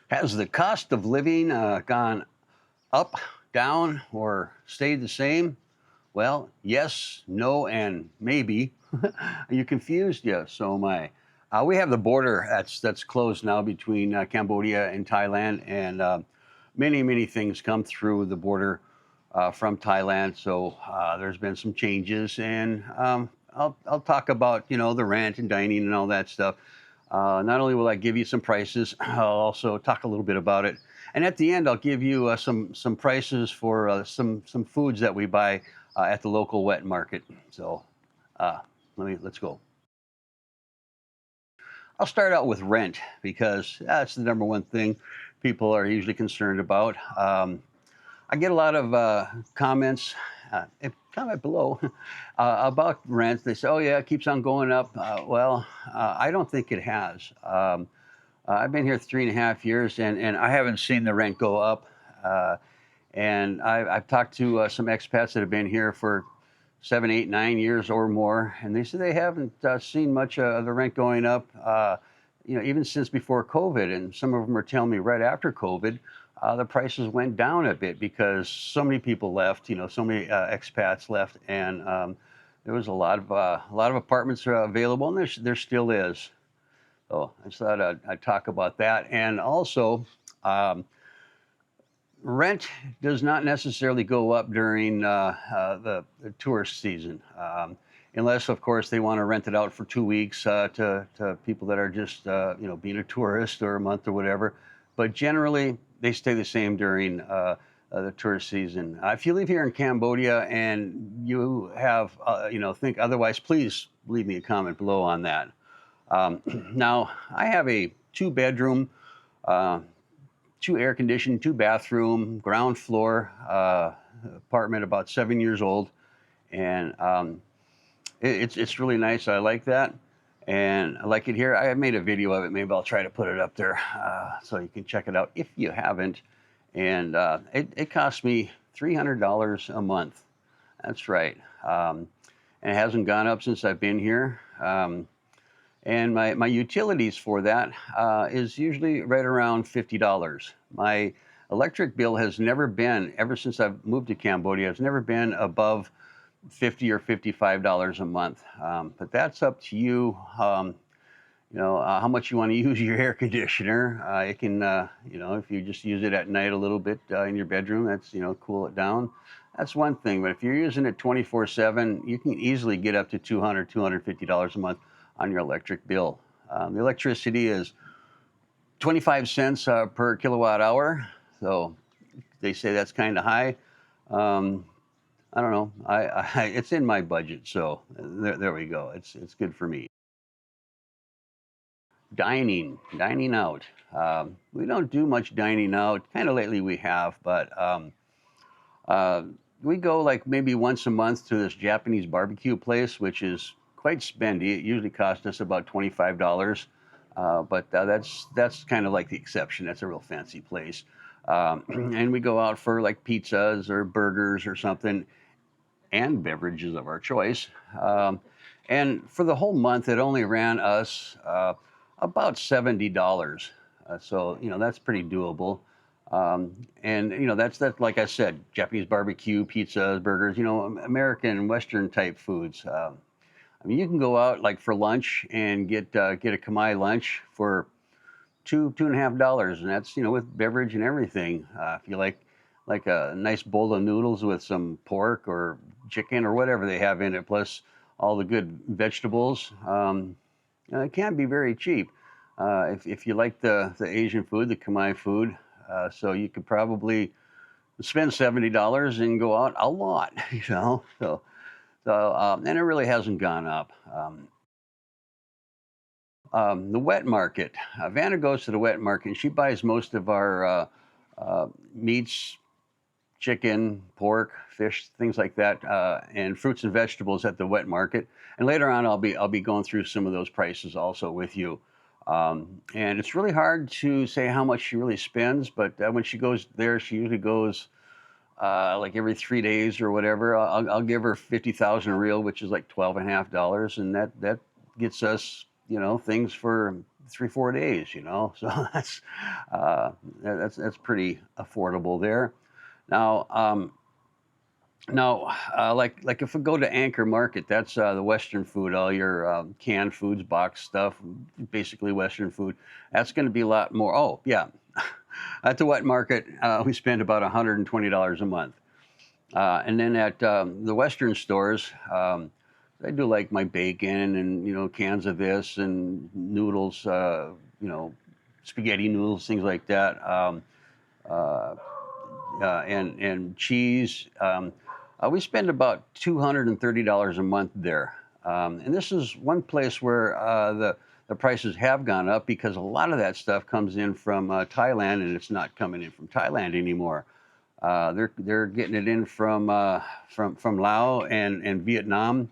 Has the cost of living gone up, down, or stayed the same? Well, yes, no, and maybe. Are you confused? Yes, so am I. We have the border that's closed now between Cambodia and Thailand, and many things come through the border from Thailand. So there's been some changes, and I'll talk about the rent and dining and all that stuff. Not only will I give you some prices, I'll also talk a little bit about it. And at the end, I'll give you some prices for some foods that we buy at the local wet market. So uh, let's go. I'll start out with rent because that's the number one thing people are usually concerned about. I get a lot of comments, comment below, about rent. They say, "Oh yeah, it keeps on going up." I don't think it has. I've been here 3.5 years, and I haven't seen the rent go up. Uh, and I've talked to some expats that have been here for 7, 8, 9 years or more, and they say they haven't seen much of the rent going up. Even since before COVID, and some of them are telling me right after COVID, the prices went down a bit because so many people left. So many expats left, and there was a lot of apartments are available, and there still is. So I just thought I'd talk about that, and also. Rent does not necessarily go up during the tourist season, unless, of course, they want to rent it out for 2 weeks to people that are just, being a tourist or a month or whatever. But generally, they stay the same during the tourist season. If you live here in Cambodia and you have, think otherwise, please leave me a comment below on that. Um, Now, I have a two-bedroom. Uh, Two air conditioned, two bathroom, ground floor apartment, about 7 years old, and it's really nice. I like that, and I like it here. I made a video of it. Maybe I'll try to put it up there so you can check it out if you haven't. And it cost me $300 a month. That's right, and it hasn't gone up since I've been here. And my utilities for that is usually right around $50. My electric bill has never been, ever since I've moved to Cambodia, it's never been above $50 or $55 a month. But that's up to you. How much you want to use your air conditioner. It can, if you just use it at night a little bit in your bedroom, that's, cool it down. That's one thing. But if you're using it 24/7, you can easily get up to $200, $250 a month on your electric bill. The electricity is 25 cents per kilowatt hour. So they say that's kind of high. Um, I don't know. It's in my budget, so there we go. It's good for me. Dining out. We don't do much dining out. Kind of lately we have, but uh, we go like maybe once a month to this Japanese barbecue place, which is quite spendy. It usually costs us about $25, but that's kind of like the exception. That's a real fancy place, and we go out for like pizzas or burgers or something, and beverages of our choice. Um, and for the whole month, it only ran us about $70. So that's pretty doable. And that's like I said, Japanese barbecue, pizzas, burgers. American Western type foods. I mean, you can go out like for lunch and get a Khmer lunch for $2.50, and that's with beverage and everything. If you like a nice bowl of noodles with some pork or chicken or whatever they have in it, plus all the good vegetables, it can be very cheap. If you like the Asian food, the Khmer food, so you could probably spend $70 and go out a lot, and it really hasn't gone up. The wet market. Vanna goes to the wet market, and she buys most of our meats, chicken, pork, fish, things like that, and fruits and vegetables at the wet market. And later on, I'll be going through some of those prices also with you. And it's really hard to say how much she really spends, but when she goes there, she usually goes like every 3 days or whatever. I'll give her 50,000 real, which is like $12.50, and that gets us things for 3, 4 days, so uh, that's pretty affordable there. Now, like if we go to Anchor Market, that's the Western food, all your canned foods, box stuff, basically Western food. That's going to be a lot more. Oh, yeah. At the wet market, we spend about $120 a month. And then at the Western stores, I do like my bacon and, cans of this and noodles, spaghetti noodles, things like that. Uh, and cheese. We spend about $230 a month there. And this is one place where the prices have gone up because a lot of that stuff comes in from Thailand, and it's not coming in from Thailand anymore. They're getting it in from Laos and Vietnam,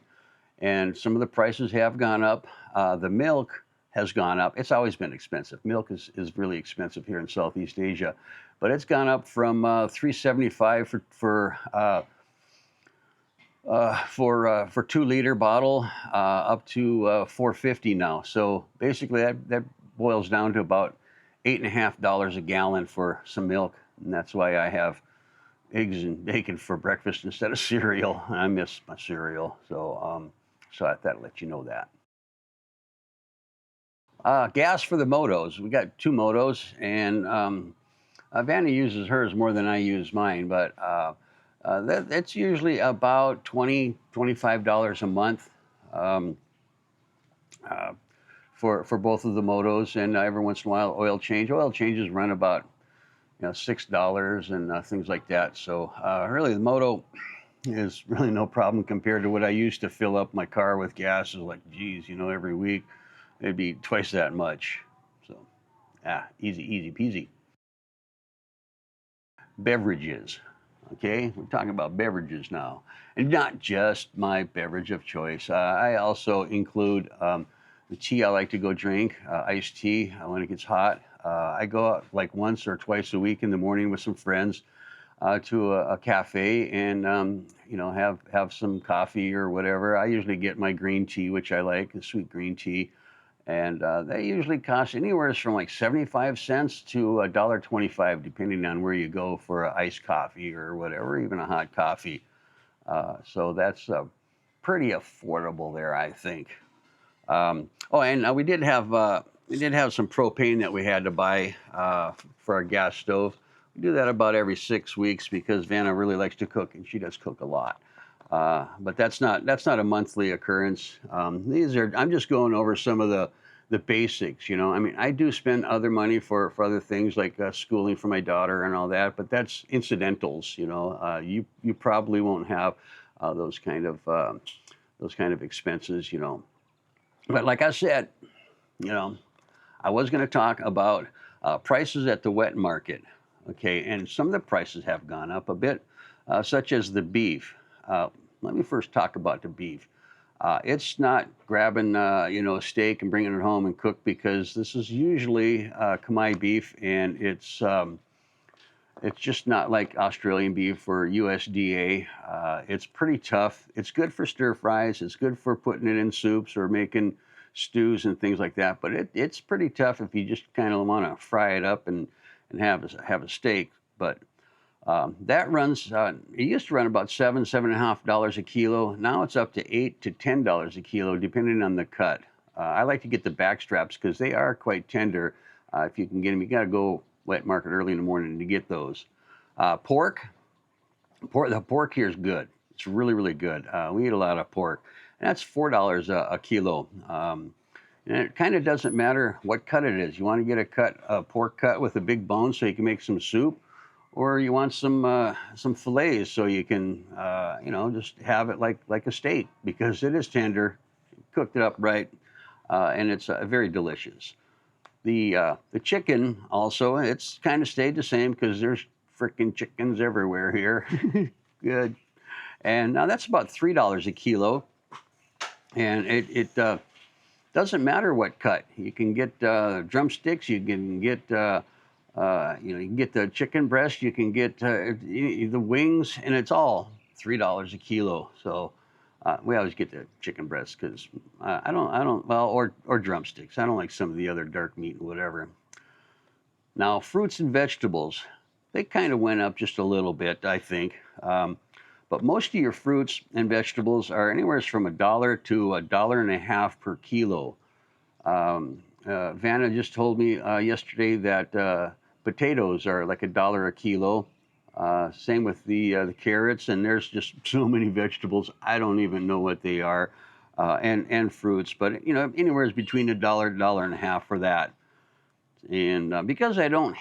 and some of the prices have gone up. The milk has gone up. It's always been expensive. Milk is really expensive here in Southeast Asia, but it's gone up from 375 for 2 liter bottle up to 450 now. So basically, that boils down to about $8.50 a gallon for some milk, and that's why I have eggs and bacon for breakfast instead of cereal. I miss my cereal, so I thought I'd let you know that. Gas for the motos. We got 2 motos, and Vanna uses hers more than I use mine, but that's usually about $25 a month um, uh, for both of the motos, and every once in a while oil change. Oil changes run about $6 and things like that. So really, the moto is really no problem compared to what I used to fill up my car with gas. Is like, geez, every week it'd be twice that much. So, easy peasy. Beverages. Okay, we're talking about beverages now, and not just my beverage of choice. I also include the tea I like to go drink, iced tea when it gets hot. I go out like once or twice a week in the morning with some friends to a cafe and have some coffee or whatever. I usually get my green tea, which I like, the sweet green tea, and they usually cost anywhere from like 75 cents to $1.25, depending on where you go for an iced coffee or whatever, even a hot coffee. So that's pretty affordable there, I think. Oh, and we did have some propane that we had to buy for our gas stove. We do that about every 6 weeks because Vanna really likes to cook, and she does cook a lot. But that's not a monthly occurrence. I'm just going over some of the basics. I mean, I do spend other money for other things like schooling for my daughter and all that, but that's incidentals. You probably won't have those kind of expenses. But like I said, you know, I was going to talk about prices at the wet market. Okay, and some of the prices have gone up a bit, such as the beef. Let me first talk about the beef. It's not grabbing, a steak and bringing it home and cook, because this is usually Khmer beef, and it's just not like Australian beef or USDA. It's pretty tough. It's good for stir fries. It's good for putting it in soups or making stews and things like that. But it's pretty tough if you just kind of want to fry it up and have a steak. But that runs. It used to run about $7.5 a kilo. Now it's up to $8 to $10 a kilo, depending on the cut. I like to get the back straps because they are quite tender. If you can get them, you got to go wet market early in the morning to get those. Pork. The pork here is good. It's really, really good. We eat a lot of pork, and that's $4 a kilo. And it kind of doesn't matter what cut it is. You want to get a pork cut with a big bone so you can make some soup, or you want some fillets so you can just have it like a steak, because it is tender, cooked it up right, and it's very delicious. The chicken also, it's kind of stayed the same because there's freaking chickens everywhere here. Good. And now that's about $3 a kilo, and it doesn't matter what cut. You can get drumsticks. You can get you can get the chicken breast. You can get the wings, and it's all $3 a kilo. So We always get the chicken breasts because well, or drumsticks. I don't like some of the other dark meat and whatever. Now, fruits and vegetables, they kind of went up just a little bit, I think. But most of your fruits and vegetables are anywhere from $1 to $1.50 per kilo. Vanna just told me yesterday that potatoes are like $1 a kilo. Same with the carrots, and there's just so many vegetables. I don't even know what they are, and fruits, but you know, anywhere between $1 for that. And because I don't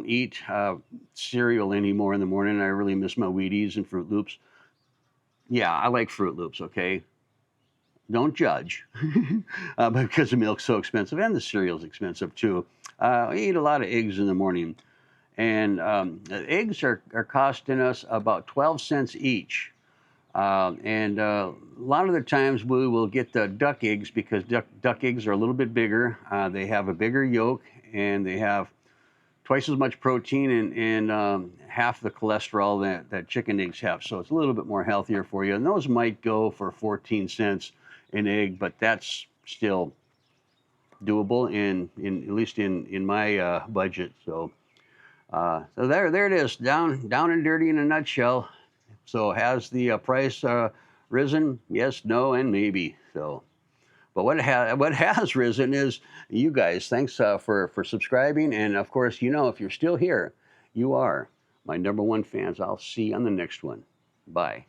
eat cereal anymore in the morning. I really miss my Wheaties and Fruit Loops. Yeah, I like Fruit Loops. Okay, don't judge, because the milk's so expensive and the cereal's expensive too. I eat a lot of eggs in the morning, and eggs are costing us about 12 cents each. And a lot of the times we will get the duck eggs because duck eggs are a little bit bigger. They have a bigger yolk and they have twice as much protein and half the cholesterol that chicken eggs have. So it's a little bit more healthier for you. And those might go for 14 cents an egg, but that's still doable in at least in my budget. So there it is, down and dirty in a nutshell. So has the price risen? Yes, no, and maybe. So, but what has risen is you guys. Thanks for subscribing, and of course, you know, if you're still here, you are my #1 fans. I'll see you on the next one. Bye.